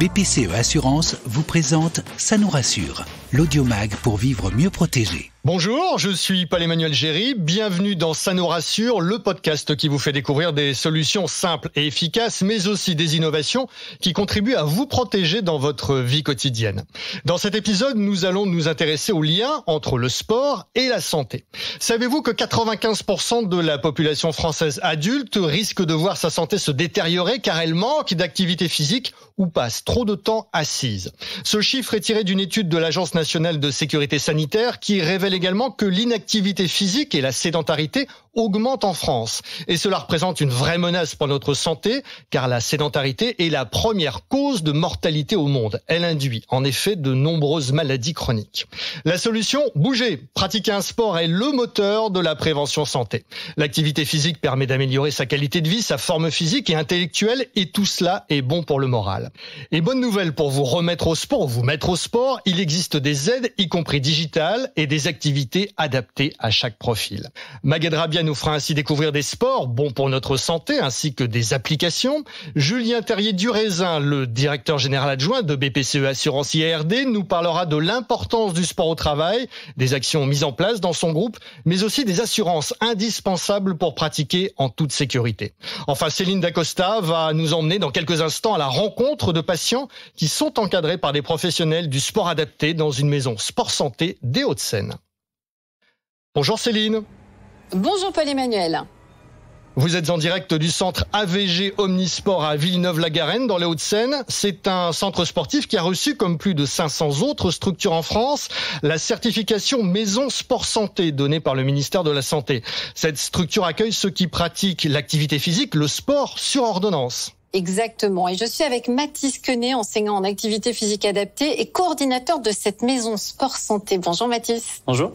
BPCE Assurance vous présente Ça nous rassure, l'audiomag pour vivre mieux protégé. Bonjour, je suis Paul-Emmanuel Géry, bienvenue dans Ça nous rassure, le podcast qui vous fait découvrir des solutions simples et efficaces, mais aussi des innovations qui contribuent à vous protéger dans votre vie quotidienne. Dans cet épisode, nous allons nous intéresser au lien entre le sport et la santé. Savez-vous que 95% de la population française adulte risque de voir sa santé se détériorer car elle manque d'activité physique ou passe trop de temps assise? Ce chiffre est tiré d'une étude de l'Agence nationale de sécurité sanitaire qui révèle également que l'inactivité physique et la sédentarité augmentent en France. Et cela représente une vraie menace pour notre santé, car la sédentarité est la première cause de mortalité au monde. Elle induit en effet de nombreuses maladies chroniques. La solution, bouger. Pratiquer un sport est le moteur de la prévention santé. L'activité physique permet d'améliorer sa qualité de vie, sa forme physique et intellectuelle, et tout cela est bon pour le moral. Et bonne nouvelle pour vous remettre au sport ou vous mettre au sport, il existe des aides, y compris digitales, et des activités adaptées à chaque profil. Magued Rabia nous fera ainsi découvrir des sports bons pour notre santé ainsi que des applications. Julien Terrier-Duraisin, le directeur général adjoint de BPCE Assurance IARD, nous parlera de l'importance du sport au travail, des actions mises en place dans son groupe, mais aussi des assurances indispensables pour pratiquer en toute sécurité. Enfin, Céline Dacosta va nous emmener dans quelques instants à la rencontre de patients qui sont encadrés par des professionnels du sport adapté dans une maison sport santé des Hauts-de-Seine. Bonjour Céline. Bonjour Paul-Emmanuel. Vous êtes en direct du centre AVG Omnisport à Villeneuve-la-Garenne dans les Hauts-de-Seine. C'est un centre sportif qui a reçu, comme plus de 500 autres structures en France, la certification Maison Sport Santé donnée par le ministère de la Santé. Cette structure accueille ceux qui pratiquent l'activité physique, le sport sur ordonnance. Exactement. Et je suis avec Mathis Quenet, enseignant en activité physique adaptée et coordinateur de cette maison sport santé. Bonjour Mathis. Bonjour.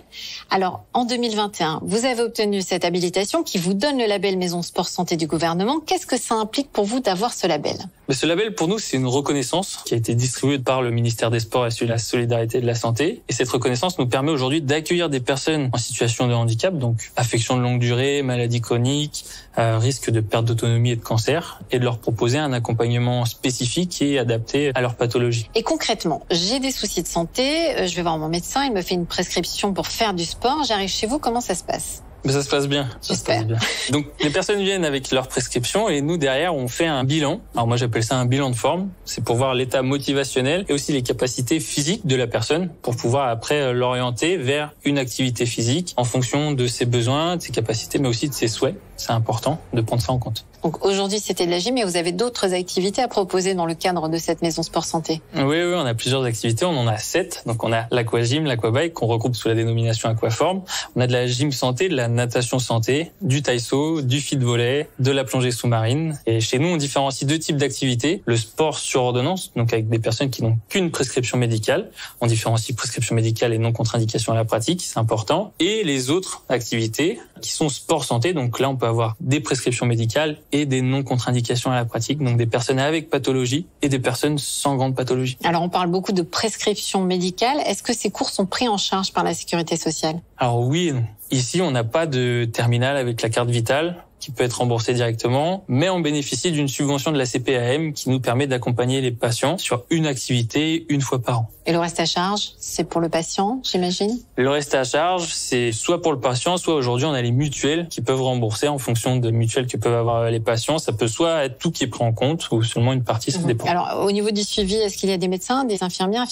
Alors, en 2021, vous avez obtenu cette habilitation qui vous donne le label maison sport santé du gouvernement. Qu'est-ce que ça implique pour vous d'avoir ce label? Ce label, pour nous, c'est une reconnaissance qui a été distribuée par le ministère des Sports et de la Solidarité et de la Santé. Et cette reconnaissance nous permet aujourd'hui d'accueillir des personnes en situation de handicap, donc affection de longue durée, maladies chroniques, risque de perte d'autonomie et de cancer, et de leur proposer un accompagnement spécifique et adapté à leur pathologie. Et concrètement, j'ai des soucis de santé, je vais voir mon médecin, il me fait une prescription pour faire du sport, j'arrive chez vous, comment ça se passe? Ça se passe bien. J'espère. Donc, les personnes viennent avec leur prescription et nous, derrière, on fait un bilan. Alors moi, j'appelle ça un bilan de forme. C'est pour voir l'état motivationnel et aussi les capacités physiques de la personne pour pouvoir après l'orienter vers une activité physique en fonction de ses besoins, de ses capacités, mais aussi de ses souhaits. C'est important de prendre ça en compte. Donc aujourd'hui, c'était de la gym, mais vous avez d'autres activités à proposer dans le cadre de cette maison sport santé? Oui, on a plusieurs activités. On en a 7. Donc on a l'aquagym, l'aquabike, qu'on regroupe sous la dénomination aquaform. On a de la gym santé, de la natation santé, du taïso, du fit volley, de la plongée sous-marine. Et chez nous, on différencie 2 types d'activités. Le sport sur ordonnance, donc avec des personnes qui n'ont qu'une prescription médicale. On différencie prescription médicale et non contre-indication à la pratique, c'est important. Et les autres activités qui sont sport santé, donc là, on peut avoir des prescriptions médicales et des non-contre-indications à la pratique, donc des personnes avec pathologie et des personnes sans grande pathologie. Alors on parle beaucoup de prescriptions médicales. Est-ce que ces cours sont pris en charge par la sécurité sociale? Alors oui et non. Ici, on n'a pas de terminal avec la carte vitale qui peut être remboursée directement, mais on bénéficie d'une subvention de la CPAM qui nous permet d'accompagner les patients sur une activité une fois par an. Et le reste à charge, c'est pour le patient, j'imagine? Le reste à charge, c'est soit pour le patient, soit aujourd'hui on a les mutuelles qui peuvent rembourser en fonction de mutuelles que peuvent avoir les patients. Ça peut soit être tout qui est pris en compte ou seulement une partie, ça dépend. Alors au niveau du suivi, est-ce qu'il y a des médecins, des infirmières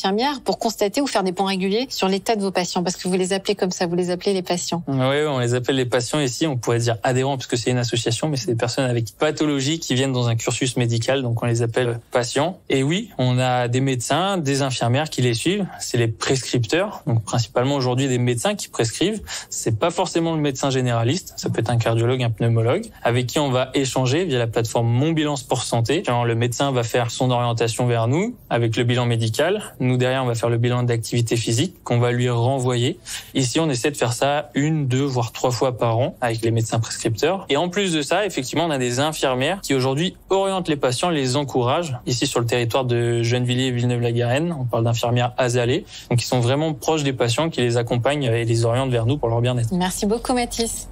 pour constater ou faire des points réguliers sur l'état de vos patients? Parce que vous les appelez comme ça, vous les appelez les patients. Oui, on les appelle les patients ici. On pourrait dire adhérents parce que c'est une association, mais c'est des personnes avec pathologie qui viennent dans un cursus médical, donc on les appelle patients. Et oui, on a des médecins, des infirmières qui les suivent. C'est les prescripteurs, donc principalement aujourd'hui des médecins qui prescrivent. C'est pas forcément le médecin généraliste, ça peut être un cardiologue, un pneumologue, avec qui on va échanger via la plateforme Mon Bilan Sport Santé. Quand le médecin va faire son orientation vers nous avec le bilan médical, nous derrière on va faire le bilan d'activité physique qu'on va lui renvoyer. Ici, on essaie de faire ça 1, 2, voire 3 fois par an avec les médecins prescripteurs. Et en plus de ça, effectivement, on a des infirmières qui aujourd'hui orientent les patients, les encouragent. Ici, sur le territoire de Gennevilliers et Villeneuve-la-Garenne, on parle d'infirmières Azalée. Donc, ils sont vraiment proches des patients, qui les accompagnent et les orientent vers nous pour leur bien-être. Merci beaucoup, Mathis.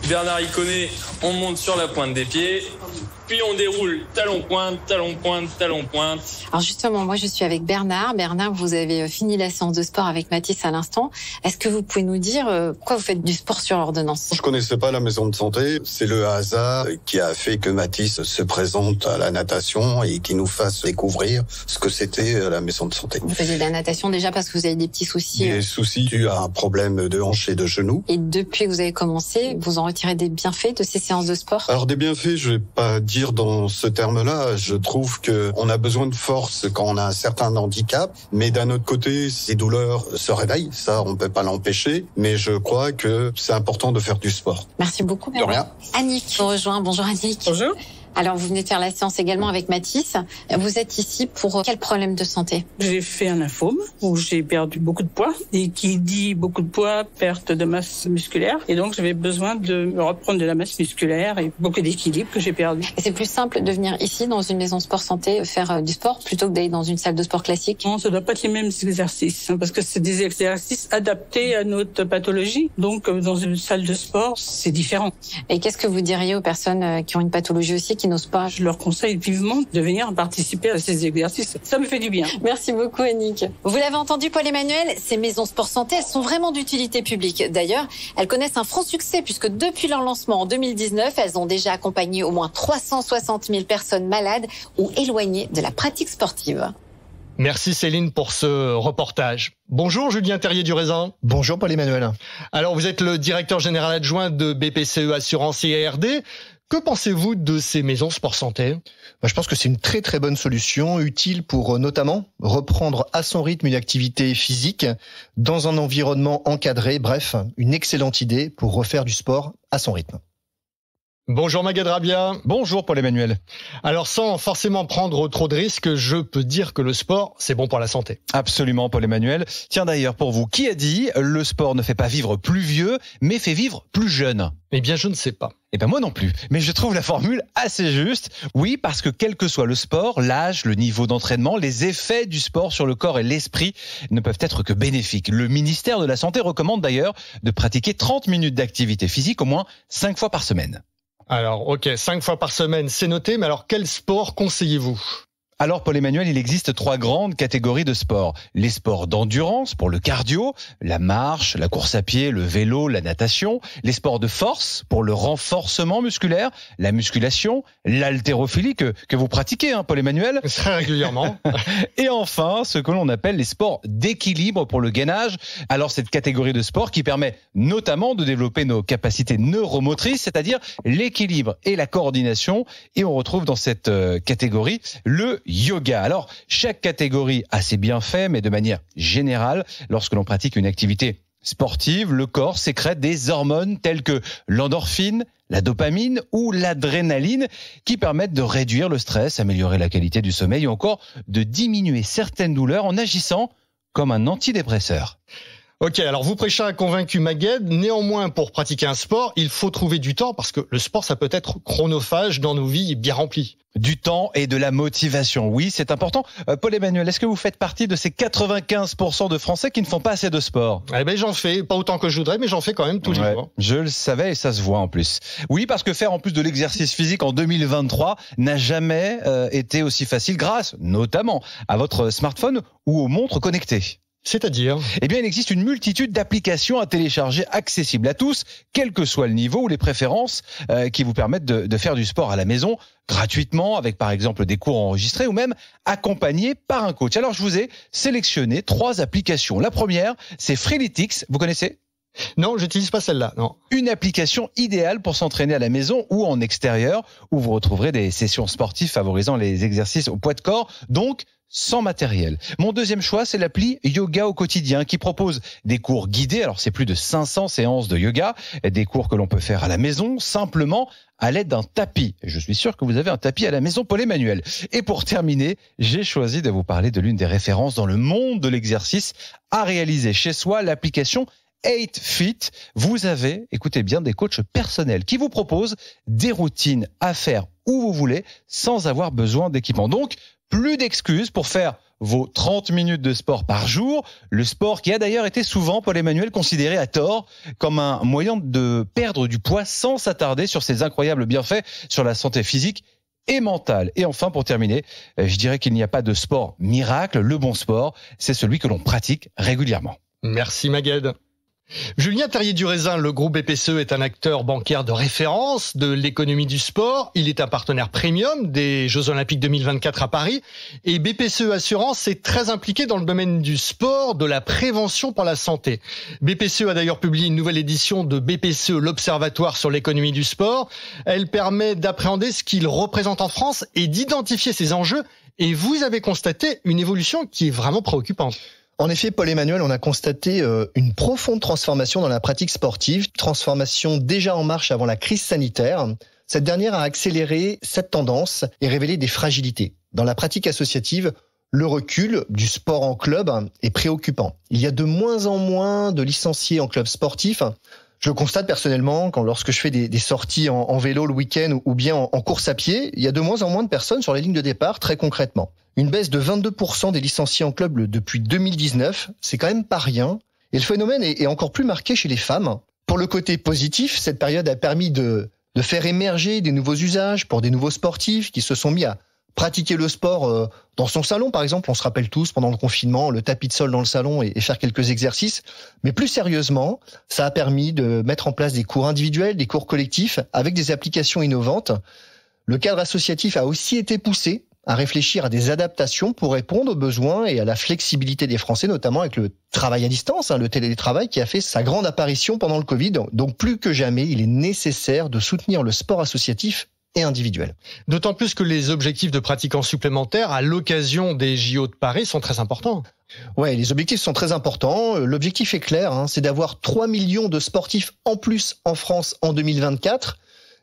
Bernard Iconé, on monte sur la pointe des pieds. puis on déroule talon pointe, talon pointe, talon pointe. Alors justement, moi je suis avec Bernard. Bernard, vous avez fini la séance de sport avec Mathis à l'instant. Est-ce que vous pouvez nous dire pourquoi vous faites du sport sur ordonnance? Je connaissais pas la maison de santé. C'est le hasard qui a fait que Mathis se présente à la natation et qui nous fasse découvrir ce que c'était la maison de santé. Vous faisiez de la natation déjà parce que vous avez des petits soucis. Des soucis dus à un problème de hanche et de genou. Et depuis que vous avez commencé, vous en retirez des bienfaits de ces séances de sport? Alors des bienfaits, je vais pas dire dans ce terme-là. Je trouve que on a besoin de force quand on a un certain handicap, mais d'un autre côté, ces douleurs se réveillent. Ça, on peut pas l'empêcher, mais je crois que c'est important de faire du sport. Merci beaucoup, De rien. Annick vous rejoint. Bonjour Annick. Bonjour. Alors, vous venez de faire la séance également avec Mathis. Vous êtes ici pour quel problème de santé? J'ai fait un lymphome où j'ai perdu beaucoup de poids. Et qui dit beaucoup de poids, perte de masse musculaire. Et donc, j'avais besoin de reprendre de la masse musculaire et beaucoup d'équilibre que j'ai perdu. Et c'est plus simple de venir ici, dans une maison sport santé, faire du sport, plutôt que d'aller dans une salle de sport classique? Non, ça ne doit pas être les mêmes exercices, parce que c'est des exercices adaptés à notre pathologie. Donc, dans une salle de sport, c'est différent. Et qu'est-ce que vous diriez aux personnes qui ont une pathologie aussi, qui n'osent pas? Je leur conseille vivement de venir participer à ces exercices. Ça me fait du bien. Merci beaucoup, Annick. Vous l'avez entendu, Paul-Emmanuel, ces maisons sport santé, elles sont vraiment d'utilité publique. D'ailleurs, elles connaissent un franc succès puisque depuis leur lancement en 2019, elles ont déjà accompagné au moins 360 000 personnes malades ou éloignées de la pratique sportive. Merci Céline pour ce reportage. Bonjour Julien Terrier du Raisin. Bonjour Paul-Emmanuel. Alors vous êtes le directeur général adjoint de BPCE Assurance et ARD. Que pensez-vous de ces maisons sport santé? Je pense que c'est une très très bonne solution, utile pour notamment reprendre à son rythme une activité physique dans un environnement encadré. Bref, une excellente idée pour refaire du sport à son rythme. Bonjour Magad Rabia. Bonjour Paul-Emmanuel. Alors sans forcément prendre trop de risques, je peux dire que le sport, c'est bon pour la santé. Absolument Paul-Emmanuel. Tiens d'ailleurs pour vous, qui a dit le sport ne fait pas vivre plus vieux, mais fait vivre plus jeune? Eh bien je ne sais pas. Eh ben moi non plus, mais je trouve la formule assez juste. Oui, parce que quel que soit le sport, l'âge, le niveau d'entraînement, les effets du sport sur le corps et l'esprit ne peuvent être que bénéfiques. Le ministère de la Santé recommande d'ailleurs de pratiquer 30 minutes d'activité physique au moins 5 fois par semaine. Alors, ok, 5 fois par semaine, c'est noté, mais alors quel sport conseillez-vous ? Alors Paul-Emmanuel, il existe 3 grandes catégories de sports. Les sports d'endurance pour le cardio, la marche, la course à pied, le vélo, la natation. Les sports de force pour le renforcement musculaire, la musculation, l'haltérophilie que vous pratiquez, Paul-Emmanuel. Très régulièrement. Et enfin, ce que l'on appelle les sports d'équilibre pour le gainage. Alors cette catégorie de sport qui permet notamment de développer nos capacités neuromotrices, c'est-à-dire l'équilibre et la coordination. Et on retrouve dans cette catégorie le yoga. Alors, chaque catégorie a ses bienfaits, mais de manière générale, lorsque l'on pratique une activité sportive, le corps sécrète des hormones telles que l'endorphine, la dopamine ou l'adrénaline qui permettent de réduire le stress, améliorer la qualité du sommeil ou encore de diminuer certaines douleurs en agissant comme un antidépresseur. Ok, alors vous prêchez un convaincu Magad. Néanmoins, pour pratiquer un sport, il faut trouver du temps parce que le sport, ça peut être chronophage dans nos vies bien remplies. Du temps et de la motivation, oui, c'est important. Paul-Emmanuel, est-ce que vous faites partie de ces 95% de Français qui ne font pas assez de sport? Eh ben, j'en fais, pas autant que je voudrais, mais j'en fais quand même tous les jours. Je le savais et ça se voit en plus. Oui, parce que faire en plus de l'exercice physique en 2023 n'a jamais été aussi facile grâce notamment à votre smartphone ou aux montres connectées. C'est-à-dire ? Eh bien, il existe une multitude d'applications à télécharger accessibles à tous, quel que soit le niveau ou les préférences, qui vous permettent de faire du sport à la maison gratuitement, avec par exemple des cours enregistrés ou même accompagnés par un coach. Alors, je vous ai sélectionné 3 applications. La première, c'est Freeletics. Vous connaissez ? Non, j'utilise pas celle-là, non. Une application idéale pour s'entraîner à la maison ou en extérieur, où vous retrouverez des sessions sportives favorisant les exercices au poids de corps, donc sans matériel. Mon deuxième choix, c'est l'appli Yoga au quotidien qui propose des cours guidés. Alors, c'est plus de 500 séances de yoga, des cours que l'on peut faire à la maison, simplement à l'aide d'un tapis. Je suis sûr que vous avez un tapis à la maison, Paul-Emmanuel. Et pour terminer, j'ai choisi de vous parler de l'une des références dans le monde de l'exercice à réaliser chez soi, l'application 8Fit. Vous avez, écoutez bien, des coachs personnels qui vous proposent des routines à faire où vous voulez sans avoir besoin d'équipement. Donc, plus d'excuses pour faire vos 30 minutes de sport par jour. Le sport qui a d'ailleurs été souvent, Paul-Emmanuel, considéré à tort comme un moyen de perdre du poids sans s'attarder sur ses incroyables bienfaits sur la santé physique et mentale. Et enfin, pour terminer, je dirais qu'il n'y a pas de sport miracle. Le bon sport, c'est celui que l'on pratique régulièrement. Merci Magued. Julien Terrier-Duraisin, le groupe BPCE est un acteur bancaire de référence de l'économie du sport. Il est un partenaire premium des Jeux Olympiques 2024 à Paris. Et BPCE Assurance est très impliqué dans le domaine du sport, de la prévention pour la santé. BPCE a d'ailleurs publié une nouvelle édition de BPCE, l'Observatoire sur l'économie du sport. Elle permet d'appréhender ce qu'il représente en France et d'identifier ses enjeux. Et vous avez constaté une évolution qui est vraiment préoccupante. En effet, Paul-Emmanuel, on a constaté une profonde transformation dans la pratique sportive, transformation déjà en marche avant la crise sanitaire. Cette dernière a accéléré cette tendance et révélé des fragilités. Dans la pratique associative, le recul du sport en club est préoccupant. Il y a de moins en moins de licenciés en club sportif. Je constate personnellement, lorsque je fais des sorties en vélo le week-end ou bien en course à pied, il y a de moins en moins de personnes sur les lignes de départ, très concrètement. Une baisse de 22% des licenciés en club depuis 2019, c'est quand même pas rien. Et le phénomène est encore plus marqué chez les femmes. Pour le côté positif, cette période a permis de faire émerger des nouveaux usages pour des nouveaux sportifs qui se sont mis à pratiquer le sport dans son salon, par exemple. On se rappelle tous, pendant le confinement, le tapis de sol dans le salon et faire quelques exercices. Mais plus sérieusement, ça a permis de mettre en place des cours individuels, des cours collectifs avec des applications innovantes. Le cadre associatif a aussi été poussé à réfléchir à des adaptations pour répondre aux besoins et à la flexibilité des Français, notamment avec le travail à distance, le télétravail qui a fait sa grande apparition pendant le Covid. Donc plus que jamais, il est nécessaire de soutenir le sport associatif et individuel. D'autant plus que les objectifs de pratiquants supplémentaires à l'occasion des JO de Paris sont très importants. Ouais, les objectifs sont très importants. L'objectif est clair, c'est d'avoir 3 millions de sportifs en plus en France en 2024.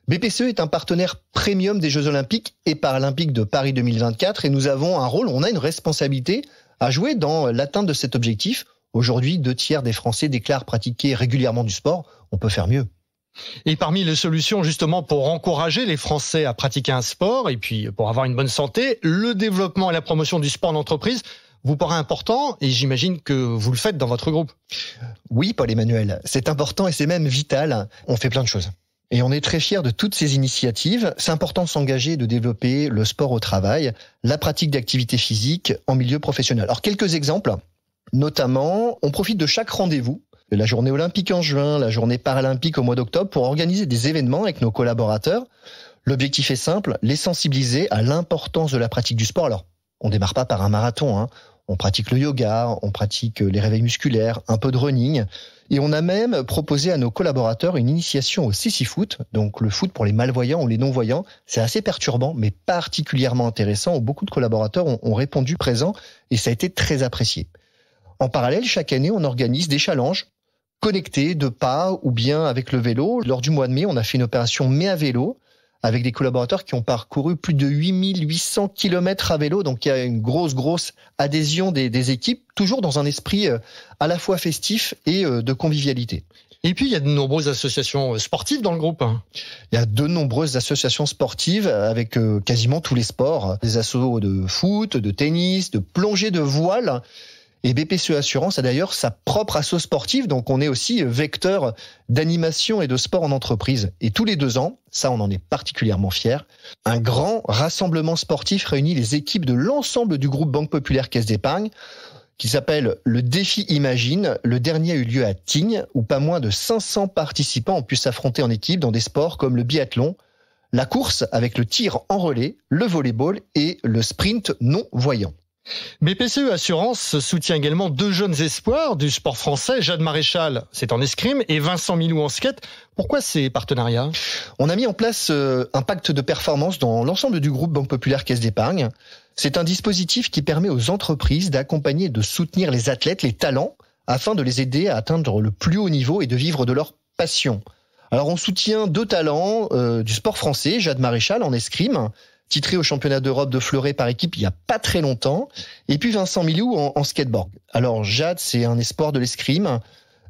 BPCE est un partenaire premium des Jeux Olympiques et Paralympiques de Paris 2024 et nous avons un rôle, on a une responsabilité à jouer dans l'atteinte de cet objectif. Aujourd'hui, 2/3 des Français déclarent pratiquer régulièrement du sport. On peut faire mieux. Et parmi les solutions justement pour encourager les Français à pratiquer un sport et puis pour avoir une bonne santé, le développement et la promotion du sport en entreprise vous paraît important et j'imagine que vous le faites dans votre groupe. Oui, Paul-Emmanuel, c'est important et c'est même vital. On fait plein de choses. Et on est très fiers de toutes ces initiatives. C'est important de s'engager et de développer le sport au travail, la pratique d'activités physiques en milieu professionnel. Alors, quelques exemples. Notamment, on profite de chaque rendez-vous, de la journée olympique en juin, la journée paralympique au mois d'octobre, pour organiser des événements avec nos collaborateurs. L'objectif est simple, les sensibiliser à l'importance de la pratique du sport. Alors, on démarre pas par un marathon, On pratique le yoga, on pratique les réveils musculaires, un peu de running. Et on a même proposé à nos collaborateurs une initiation au CéciFoot, donc le foot pour les malvoyants ou les non-voyants. C'est assez perturbant, mais particulièrement intéressant, où beaucoup de collaborateurs ont répondu présent et ça a été très apprécié. En parallèle, chaque année, on organise des challenges connectés de pas ou bien avec le vélo. Lors du mois de mai, on a fait une opération Mai à vélo, avec des collaborateurs qui ont parcouru plus de 8800 km à vélo. Donc il y a une grosse adhésion des équipes, toujours dans un esprit à la fois festif et de convivialité. Et puis il y a de nombreuses associations sportives dans le groupe. Il y a de nombreuses associations sportives avec quasiment tous les sports. Des assos de foot, de tennis, de plongée, de voile. Et BPCE Assurance a d'ailleurs sa propre asso sportive, donc on est aussi vecteur d'animation et de sport en entreprise. Et tous les 2 ans, ça on en est particulièrement fiers, un grand rassemblement sportif réunit les équipes de l'ensemble du groupe Banque Populaire Caisse d'Épargne, qui s'appelle le Défi Imagine. Le dernier a eu lieu à Tignes, où pas moins de 500 participants ont pu s'affronter en équipe dans des sports comme le biathlon, la course avec le tir en relais, le volleyball et le sprint non-voyant. BPCE Assurance soutient également 2 jeunes espoirs du sport français, Jade Maréchal, c'est en escrime, et Vincent Milou en skate. Pourquoi ces partenariats ? On a mis en place un pacte de performance dans l'ensemble du groupe Banque Populaire Caisse d'Épargne. C'est un dispositif qui permet aux entreprises d'accompagner et de soutenir les athlètes, les talents, afin de les aider à atteindre le plus haut niveau et de vivre de leur passion. Alors on soutient 2 talents du sport français, Jade Maréchal en escrime, titré au championnat d'Europe de fleuret par équipe il y a pas très longtemps, et puis Vincent Milou en skateboard. Alors Jade, c'est un espoir de l'escrime,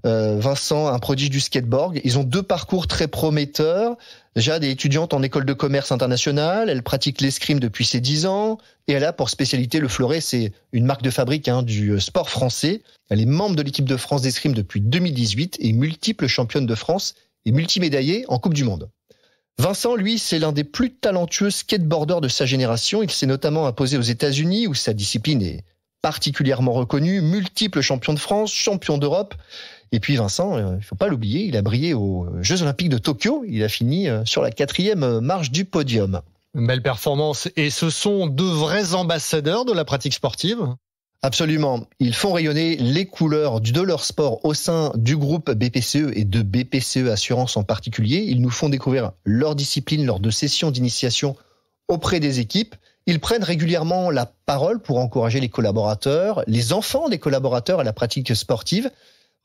Vincent, un prodige du skateboard. Ils ont 2 parcours très prometteurs. Jade est étudiante en école de commerce internationale, elle pratique l'escrime depuis ses 10 ans, et elle a pour spécialité le fleuret, c'est une marque de fabrique du sport français. Elle est membre de l'équipe de France d'escrime depuis 2018 et multiple championne de France et multimédaillée en Coupe du Monde. Vincent, lui, c'est l'un des plus talentueux skateboarders de sa génération. Il s'est notamment imposé aux États-Unis où sa discipline est particulièrement reconnue, multiple champion de France, champion d'Europe. Et puis Vincent, il faut pas l'oublier, il a brillé aux Jeux Olympiques de Tokyo. Il a fini sur la 4e marche du podium. Une belle performance. Et ce sont de vrais ambassadeurs de la pratique sportive ? Absolument. Ils font rayonner les couleurs de leur sport au sein du groupe BPCE et de BPCE Assurance en particulier. Ils nous font découvrir leur discipline lors de sessions d'initiation auprès des équipes. Ils prennent régulièrement la parole pour encourager les collaborateurs, les enfants des collaborateurs à la pratique sportive.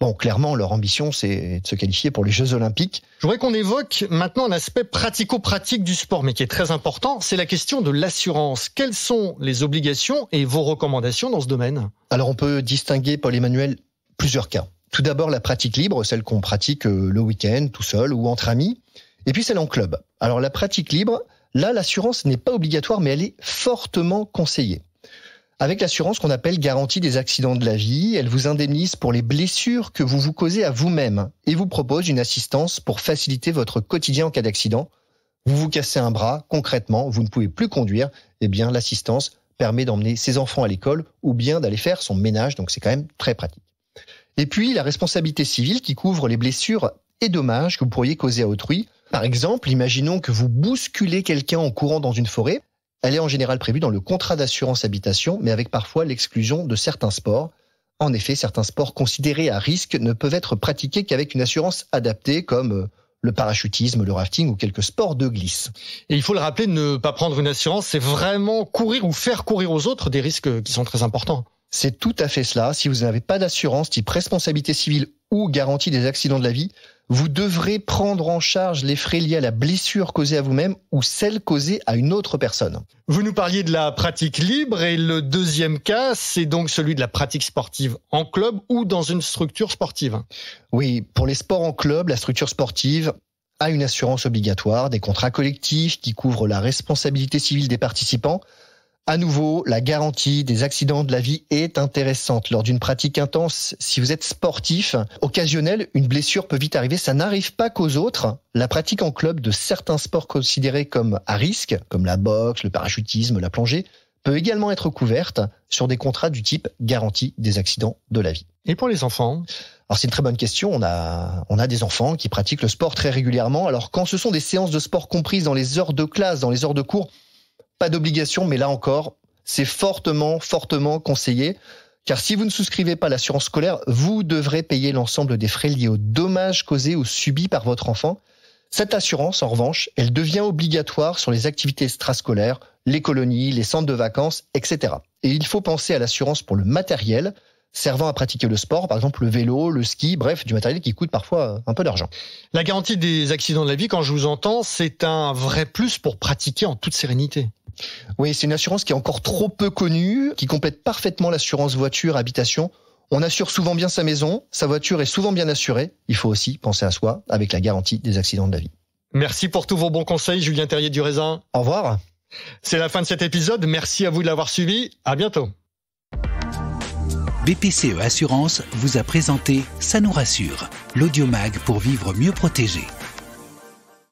Bon, clairement, leur ambition, c'est de se qualifier pour les Jeux Olympiques. Je voudrais qu'on évoque maintenant un aspect pratico-pratique du sport, mais qui est très important, c'est la question de l'assurance. Quelles sont les obligations et vos recommandations dans ce domaine ? Alors, on peut distinguer, Paul-Emmanuel, plusieurs cas. Tout d'abord, la pratique libre, celle qu'on pratique le week-end, tout seul ou entre amis. Et puis, celle en club. Alors, la pratique libre, là, l'assurance n'est pas obligatoire, mais elle est fortement conseillée. Avec l'assurance qu'on appelle garantie des accidents de la vie, elle vous indemnise pour les blessures que vous vous causez à vous-même et vous propose une assistance pour faciliter votre quotidien en cas d'accident. Vous vous cassez un bras, concrètement, vous ne pouvez plus conduire, eh bien l'assistance permet d'emmener ses enfants à l'école ou bien d'aller faire son ménage, donc c'est quand même très pratique. Et puis la responsabilité civile qui couvre les blessures et dommages que vous pourriez causer à autrui. Par exemple, imaginons que vous bousculez quelqu'un en courant dans une forêt. Elle est en général prévue dans le contrat d'assurance habitation, mais avec parfois l'exclusion de certains sports. En effet, certains sports considérés à risque ne peuvent être pratiqués qu'avec une assurance adaptée, comme le parachutisme, le rafting ou quelques sports de glisse. Et il faut le rappeler, ne pas prendre une assurance, c'est vraiment courir ou faire courir aux autres des risques qui sont très importants. C'est tout à fait cela. Si vous n'avez pas d'assurance type responsabilité civile ou garantie des accidents de la vie, vous devrez prendre en charge les frais liés à la blessure causée à vous-même ou celle causée à une autre personne. Vous nous parliez de la pratique libre et le deuxième cas, c'est donc celui de la pratique sportive en club ou dans une structure sportive. Oui, pour les sports en club, la structure sportive a une assurance obligatoire, des contrats collectifs qui couvrent la responsabilité civile des participants. À nouveau, la garantie des accidents de la vie est intéressante. Lors d'une pratique intense, si vous êtes sportif, occasionnel, une blessure peut vite arriver. Ça n'arrive pas qu'aux autres. La pratique en club de certains sports considérés comme à risque, comme la boxe, le parachutisme, la plongée, peut également être couverte sur des contrats du type garantie des accidents de la vie. Et pour les enfants ? Alors c'est une très bonne question. On a des enfants qui pratiquent le sport très régulièrement. Alors quand ce sont des séances de sport comprises dans les heures de classe, dans les heures de cours, pas d'obligation, mais là encore, c'est fortement conseillé. Car si vous ne souscrivez pas à l'assurance scolaire, vous devrez payer l'ensemble des frais liés aux dommages causés ou subis par votre enfant. Cette assurance, en revanche, elle devient obligatoire sur les activités extrascolaires, les colonies, les centres de vacances, etc. Et il faut penser à l'assurance pour le matériel servant à pratiquer le sport, par exemple le vélo, le ski, bref, du matériel qui coûte parfois un peu d'argent. La garantie des accidents de la vie, quand je vous entends, c'est un vrai plus pour pratiquer en toute sérénité. Oui, c'est une assurance qui est encore trop peu connue, qui complète parfaitement l'assurance voiture, habitation. On assure souvent bien sa maison, sa voiture est souvent bien assurée. Il faut aussi penser à soi avec la garantie des accidents de la vie. Merci pour tous vos bons conseils, Julien Terrier du Raisin. Au revoir. C'est la fin de cet épisode. Merci à vous de l'avoir suivi. À bientôt. BPCE Assurance vous a présenté Ça nous rassure, l'audiomag pour vivre mieux protégé.